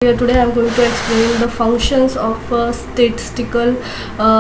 Today I am going to explain the functions of statistical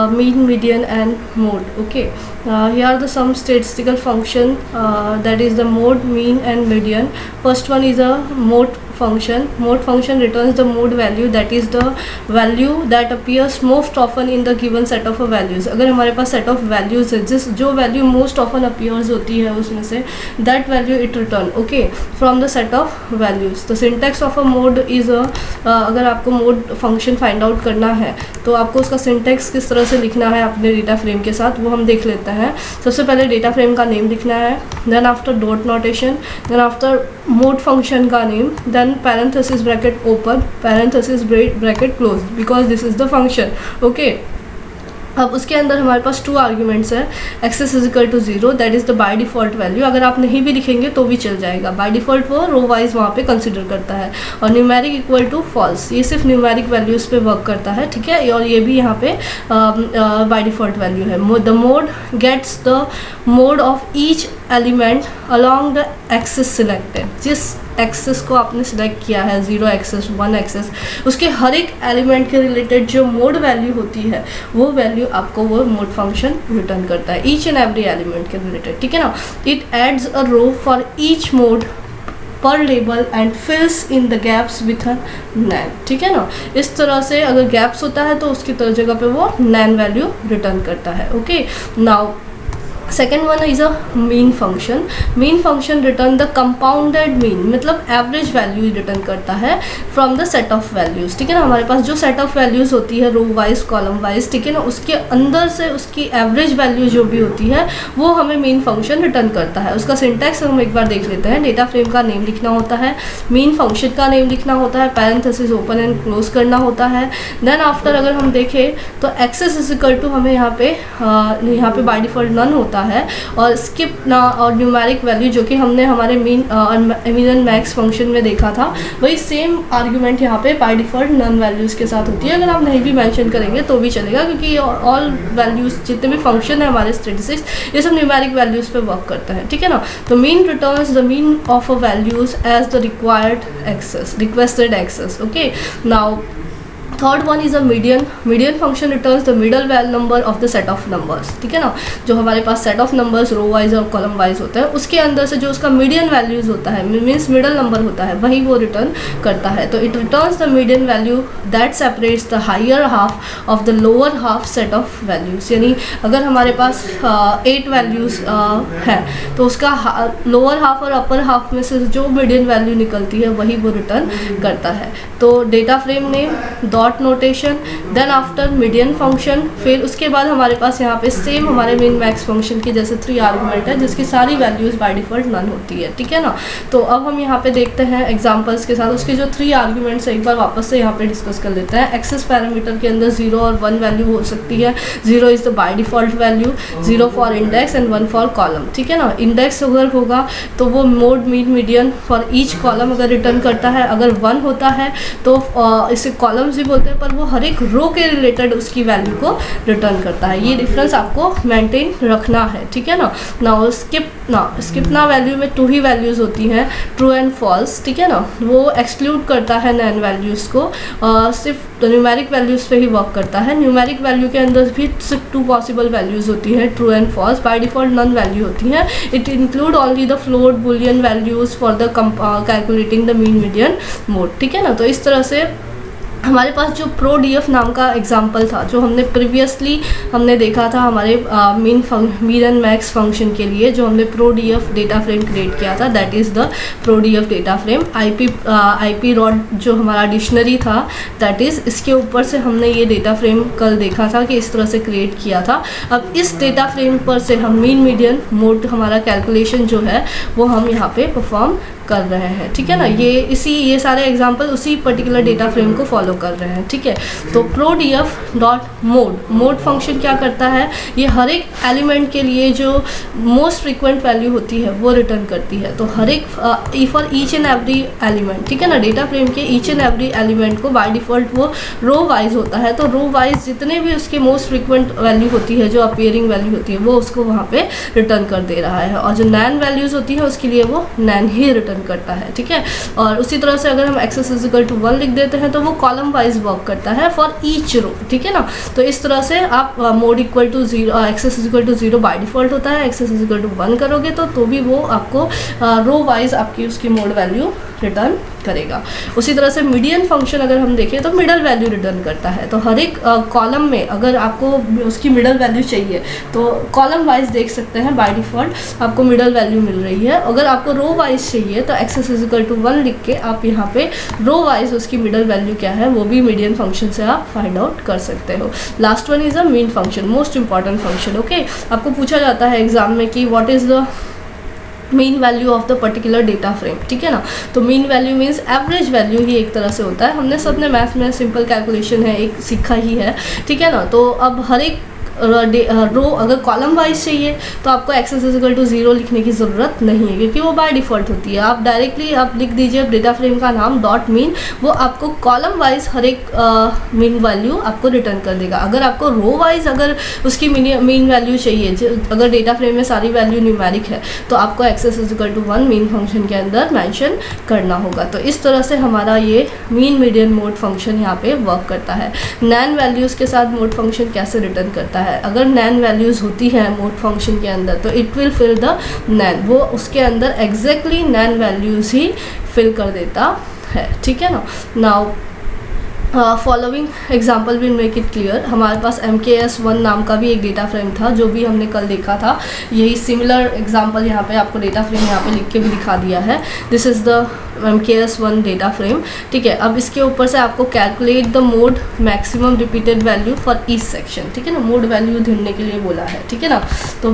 mean, median and mode. Okay, here are the some statistical function, that is the mode, mean and median. First one is a mode function. Mode function returns the mode value, that is the value that appears most often in the given set of values. अगर हमारे पास set of values है, जिस जो value most often appears होती है उसमें से that value it return, okay, from the set of values. The syntax of a mode is a अगर आपको मोड फंक्शन फाइंड आउट करना है तो आपको उसका सिंटेक्स किस तरह से लिखना है अपने डेटा फ्रेम के साथ, वो हम देख लेते हैं. सबसे पहले डेटा फ्रेम का नेम लिखना है, then after dot notation, then after mode function का name, then parenthesis bracket open, parenthesis bracket close, because this is the function. Okay, अब उसके अंदर हमारे पास 2 आर्ग्यूमेंट्स है. Axis is equal to 0, that is the by default value. अगर आप नहीं भी लिखेंगे तो भी चल जाएगा, बाय डिफ़ॉल्ट वो रो वाइज वहाँ पे कंसिडर करता है. और न्यूमेरिक इक्वल टू फॉल्स, ये सिर्फ न्यूमेरिक वैल्यूज़ पे वर्क करता है, ठीक है. और ये भी यहाँ पे बाय डिफ़ॉल्ट वैल्यू है. The mode gets the mode of each element along the axis selected. जिस एक्सेस को आपने सिलेक्ट किया है, 0 एक्सेस, 1 एक्सेस, उसके हर एक एलिमेंट के रिलेटेड जो मोड वैल्यू होती है वो वैल्यू आपको वो मोड फंक्शन रिटर्न करता है, ईच एंड एवरी एलिमेंट के रिलेटेड, ठीक है ना. It adds a row for each mode पर label and fills in the gaps with a NaN, ठीक है ना. इस तरह से अगर गैप्स होता है तो उसकी जगह पे वो नैन वैल्यू रिटर्न करता है. Okay, now second one is a mean function. Mean function return the compounded mean, मतलब एवरेज वैल्यू रिटर्न करता है from the set of values, ठीक है ना. हमारे पास जो सेट ऑफ वैल्यूज़ होती है रो वाइज, कॉलम वाइज, ठीक है ना, उसके अंदर से उसकी एवरेज वैल्यू जो भी होती है वो हमें मीन फंक्शन रिटर्न करता है. उसका सिंटैक्स हम एक बार देख लेते हैं. डेटा फ्रेम का नेम लिखना होता है, मीन फंक्शन का नेम लिखना होता है, पैरेंथेसिस ओपन एंड क्लोज करना होता है. देन आफ्टर अगर हम देखें तो एक्सेस इज इक्वल टू हमें यहाँ पे बाय डिफॉल्ट नन होता है, और स्किप ना और न्यूमेरिक वैल्यू जो कि हमने हमारे मीन एंड मैक्स फंक्शन में देखा था, वही सेम आर्ग्यूमेंट यहाँ पे बाय डिफॉल्ट नन वैल्यूज़ के साथ होती है. अगर आप नहीं भी मेंशन करेंगे तो भी चलेगा, क्योंकि ऑल वैल्यूज़ जितने भी फंक्शन है हमारे स्टैटिस्टिक्स ये सब न्यूमेरिक वैल्यूज़ पे वर्क करते हैं, ठीक है ना. तो mean returns the mean of a values as the requested axis. Okay, now third one is a median. Median function returns the middle number of the set of numbers, ठीक है ना. जो हमारे पास set of numbers row wise और column wise होता है उसके अंदर से जो उसका मीडियन वैल्यूज़ होता है, मीन्स मिडल नंबर होता है, वही वो रिटर्न करता है. तो it returns the median value that separates the higher half of the lower half set of values. यानी अगर हमारे पास 8 वैल्यूज़ है तो उसका लोअर हाफ और अपर हाफ में से जो मीडियन वैल्यू निकलती है वही वो रिटर्न करता है. तो data frame name, dot notation, then after median function, फिर उसके बाद हमारे पास यहाँ पे सेम हमारे मीन मैक्स फंक्शन की जैसे 3 आर्गुमेंट है जिसकी सारी वैल्यूज़ बाय डिफॉल्ट नन होती है, ठीक है ना. तो अब हम यहाँ पे देखते हैं एग्जांपल्स के साथ उसके जो 3 आर्गुमेंट्स एक बार वापस से यहाँ पे डिस्कस कर लेते हैं. एक्सेस पैरामीटर के अंदर 0 और 1 वैल्यू हो सकती है. 0 is the by default value, 0 for index and 1 for column, ठीक है ना. इंडेक्स अगर होगा तो वो mode, mean, median for each column अगर रिटर्न करता है. अगर 1 होता है तो इसे कॉलम्स भी बोलते हैं, पर वो हर एक रो के रिलेटेड उसकी वैल्यू को रिटर्न करता है. ये डिफरेंस आपको मेंटेन रखना है, ठीक है ना. स्किप ना वैल्यू में 2 ही वैल्यूज़ होती हैं, ट्रू एंड फॉल्स, ठीक है ना. वो एक्सक्लूड करता है नैन वैल्यूज़ को, सिर्फ न्यूमेरिक वैल्यूज़ पे ही वर्क करता है. न्यूमेरिक वैल्यू के अंदर भी सिर्फ 2 पॉसिबल वैल्यूज़ होती हैं, true and false. By default none value होती हैं. It include only the float boolean values for the calculating the mean, median, mode, ठीक है ना. तो इस तरह से हमारे पास जो ProDF नाम का एग्जाम्पल था जो हमने प्रीवियसली देखा था हमारे मीन एंड मैक्स फंक्शन के लिए, जो हमने ProDF डेटा फ्रेम क्रिएट किया था, that is the ProDF data frame. IP rod जो हमारा डिक्शनरी था, दैट इज़ इसके ऊपर से हमने ये डेटा फ्रेम कल देखा था कि इस तरह से क्रिएट किया था. अब इस डेटा फ्रेम पर से हम मीन, मीडियन, मोड हमारा कैलकुलेशन जो है वो हम यहाँ पे परफॉर्म कर रहे हैं, ठीक है ना. ये सारे एग्जांपल उसी पर्टिकुलर डेटा फ्रेम को फॉलो कर रहे हैं, ठीक है. तो ProDF डॉट मोड फंक्शन क्या करता है, ये हर एक एलिमेंट के लिए जो मोस्ट फ्रीक्वेंट वैल्यू होती है वो रिटर्न करती है. तो हर एक for each and every element, ठीक है ना. डेटा फ्रेम के ईच एंड एवरी एलिमेंट को बाय डिफॉल्ट वो रो वाइज होता है, तो रो वाइज जितने भी उसके मोस्ट फ्रीक्वेंट वैल्यू होती है, जो अपीयरिंग वैल्यू होती है, वो उसको वहाँ पे रिटर्न कर दे रहा है. और जो नैन वैल्यूज़ होती है उसके लिए वो नैन ही रिटर्न रिटर्न करता है, ठीक है। और उसी तरह से अगर हम एक्सेस इज इक्वल टू 1 लिख देते हैं तो वो कॉलम वाइज वर्क करता है फॉर ईच रो, ठीक है ना। तो इस तरह से आप mode equal to 0, axis is equal to 0 by default होता है, एक्सेस इज इक्वल टू 1 करोगे तो भी वो आपको रो वाइज आपकी उसकी मोड वैल्यू रिटर्न करेगा। उसी तरह से मीडियन फंक्शन अगर हम देखें तो मिडल वैल्यू रिटर्न करता है। तो हर एक कॉलम में अगर आपको उसकी मिडल वैल्यू चाहिए तो कॉलम वाइज देख सकते हैं बाय डिफ़ॉल्ट आपको मिडल वैल्यू मिल रही है। अगर आपको रो वाइज चाहिए तो एक्सेस इज इक्वल टू 1 लिख के आप यहाँ पे रो वाइज उसकी मिडल वैल्यू क्या है वो भी मीडियन फंक्शन से आप फाइंड आउट कर सकते हो। Last one is a mean function, most important function. Okay, आपको पूछा जाता है एग्जाम में कि what is the mean value of the particular data frame, ठीक है ना। तो mean value means average value ही एक तरह से होता है। हमने सबने मैथ में सिंपल कैलकुलेशन है एक सीखा ही है, ठीक है ना। तो अब हर एक रो अगर कॉलम वाइज चाहिए तो आपको एक्सेस इज इक्वल टू 0 लिखने की ज़रूरत नहीं है क्योंकि वो बाय डिफ़ॉल्ट होती है। आप डायरेक्टली आप लिख दीजिए डेटा फ्रेम का नाम डॉट मीन, वो आपको कॉलम वाइज हर एक मीन वैल्यू आपको रिटर्न कर देगा। अगर आपको रो वाइज अगर उसकी मीन वैल्यू चाहिए, अगर डेटा फ्रेम में सारी वैल्यू न्यूमेरिक है तो आपको axis is equal to 1 mean function के अंदर मेंशन करना होगा। तो इस तरह से हमारा ये मीन मीडियन मोड फंक्शन यहाँ पे वर्क करता है। नैन वैल्यूज़ के साथ मोड फंक्शन कैसे रिटर्न करता है, अगर नैन वैल्यूज़ होती हैं मोड फंक्शन के अंदर तो इट विल फिल द नैन, वो उसके अंदर एग्जैक्टली नैन वैल्यूज़ ही फिल कर देता है, ठीक है ना। Now following example will make it clear. हमारे पास MKS1 नाम का भी एक डेटा फ्रेम था जो भी हमने कल देखा था। यही सिमिलर एग्जाम्पल यहाँ पे आपको डेटा फ्रेम यहाँ पे लिख के भी दिखा दिया है। This is the MKS1 data frame, ठीक है। अब इसके ऊपर से आपको calculate the mode maximum repeated value for each section, ठीक है ना। मोड वैल्यू ढूंढने के लिए बोला है, ठीक है ना। तो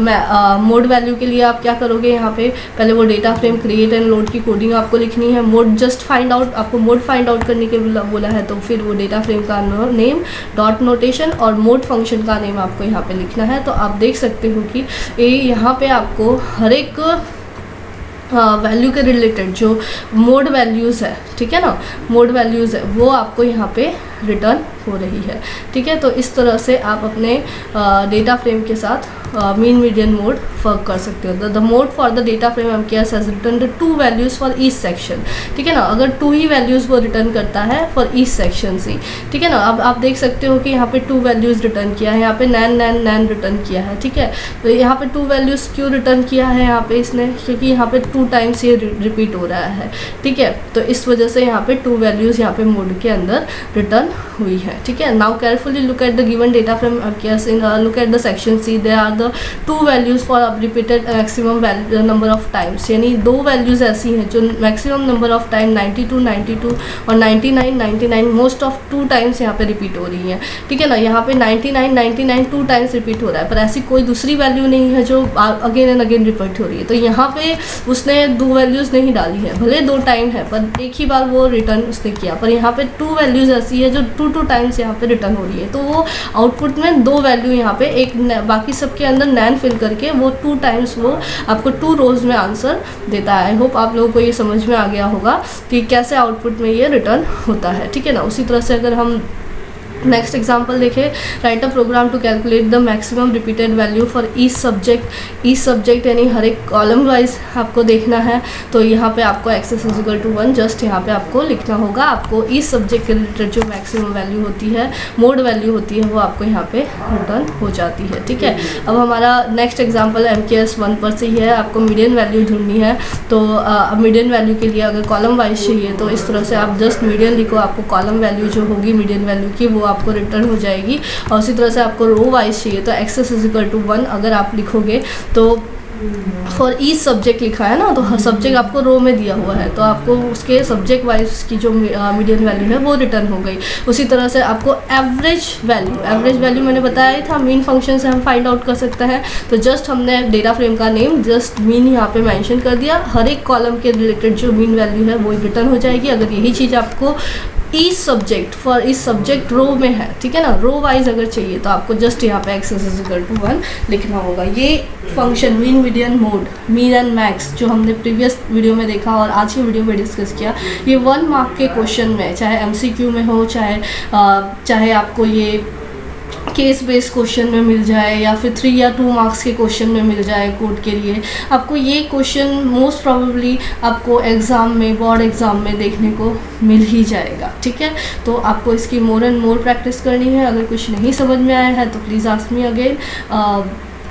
मोड वैल्यू के लिए आप क्या करोगे, यहाँ पे पहले वो data frame create and load की कोडिंग आपको लिखनी है। मोड जस्ट फाइंड आउट, आपको मोड फाइंड आउट करने के लिए बोला है तो फिर वो डेटा फ्रेम का नेम, डॉट नोटेशन और मोड फंक्शन का नेम आपको यहाँ पे लिखना है। तो आप देख सकते हो कि ये यहाँ पे आपको हर एक वैल्यू के रिलेटेड जो मोड वैल्यूज़ है, ठीक है ना, मोड वैल्यूज़ है वो आपको यहाँ पे रिटर्न हो रही है, ठीक है। तो इस तरह से आप अपने डेटा फ्रेम के साथ मीन मीडियन मोड वर्क कर सकते हो। The mode for the data frame MKS has return the 2 values for each section, ठीक है ना। अगर 2 ही वैल्यूज़ वो रिटर्न करता है फॉर ईच सेक्शन से, ठीक है ना। अब आप देख सकते हो कि यहाँ पे 2 वैल्यूज़ रिटर्न किया है, यहाँ पे नैन रिटर्न किया है, ठीक है। तो यहाँ पे 2 वैल्यूज़ क्यों रिटर्न किया है यहाँ पे इसने, क्योंकि यहाँ पे 2 टाइम्स ये रिपीट हो रहा है, ठीक है। तो इस वजह से यहाँ पे 2 वैल्यूज़ यहाँ पे मोड के अंदर रिटर्न हुई है, ठीक है। Now carefully look at the given data frame MKS in look at the section C, there are the 2 values for repeated maximum number of times, यानी 2 वैल्यूज़ ऐसी हैं जो मैक्सिमम नंबर ऑफ टाइम 92 और 99 most of 2 times यहाँ पे repeat हो रही हैं, ठीक है ना। यहाँ पे 99 2 टाइम्स रिपीट हो रहा है, पर ऐसी कोई दूसरी वैल्यू नहीं है जो अगेन एंड अगेन रिपीट हो रही है। तो यहाँ पे उसने 2 वैल्यूज़ नहीं डाली है, भले 2 टाइम है पर एक ही बार वो रिटर्न उसने किया, पर यहाँ पे 2 वैल्यूज़ ऐसी है जो 2 टाइम्स यहाँ पे रिटर्न हो रही है। तो वो आउटपुट में 2 वैल्यू यहाँ पे एक बाकी सबके अंदर नैन फिल करके वो 2 टाइम्स वो आपको 2 रोज़ में आंसर देता है। आई होप आप लोगों को ये समझ में आ गया होगा कि कैसे आउटपुट में ये रिटर्न होता है, ठीक है ना। उसी तरह से अगर हम नेक्स्ट एग्जाम्पल देखें, write a program to calculate the maximum repeated value for each subject यानी हर एक कॉलम वाइज आपको देखना है। तो यहाँ पे आपको axis is equal to 1 just यहाँ पे आपको लिखना होगा। आपको ईच सब्जेक्ट के रिलेटेड जो मैक्सिमम वैल्यू होती है, मोड वैल्यू होती है, वो आपको यहाँ पे रिटर्न हो जाती है, ठीक है। अब हमारा नेक्स्ट एग्जाम्पल MKS1 पर से ही है। आपको मीडियन वैल्यू ढूंढनी है, तो मीडियन वैल्यू के लिए अगर कॉलम वाइज चाहिए तो इस तरह से आप जस्ट मीडियन लिखो, आपको कॉलम वैल्यू जो होगी मीडियन वैल्यू की वो आपको रिटर्न हो जाएगी। और उसी तरह से आपको रो वाइज चाहिए तो एक्सेस इज इक्वल टू 1 अगर आप लिखोगे तो फॉर ईच सब्जेक्ट लिखा है ना, तो हर सब्जेक्ट आपको रो में दिया हुआ है तो आपको उसके सब्जेक्ट वाइज उसकी जो मीडियन वैल्यू है वो रिटर्न हो गई। उसी तरह से आपको एवरेज वैल्यू मैंने बताया ही था, मीन फंक्शन से हम फाइंड आउट कर सकते हैं। तो जस्ट हमने डेटा फ्रेम का नेम जस्ट मीन यहाँ पे मेंशन कर दिया, हर एक कॉलम के रिलेटेड जो मीन वैल्यू है वो रिटर्न हो जाएगी। अगर यही चीज़ आपको ईच सब्जेक्ट रो में है, ठीक है ना, रो वाइज अगर चाहिए तो आपको जस्ट यहाँ पे एक्सेस इज इक्वल टू 1 लिखना होगा। ये function mean median mode, mean and max जो हमने प्रीवियस वीडियो में देखा और आज की वीडियो में डिस्कस किया, ये 1 मार्क के क्वेश्चन में, चाहे MCQ में हो, चाहे आपको ये केस बेस्ड क्वेश्चन में मिल जाए या फिर 3 या 2 मार्क्स के क्वेश्चन में मिल जाए कोड के लिए, आपको ये क्वेश्चन मोस्ट प्रोबेबली आपको एग्ज़ाम में, बोर्ड एग्ज़ाम में देखने को मिल ही जाएगा, ठीक है। तो आपको इसकी मोर एंड मोर प्रैक्टिस करनी है। अगर कुछ नहीं समझ में आया है तो प्लीज़ आस्क मी अगेन।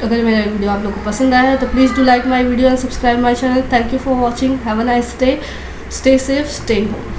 अगर मेरा वीडियो आप लोगों को पसंद आया है तो please do like my video and subscribe my channel. Thank you for watching. Have a nice day. Stay safe, stay home.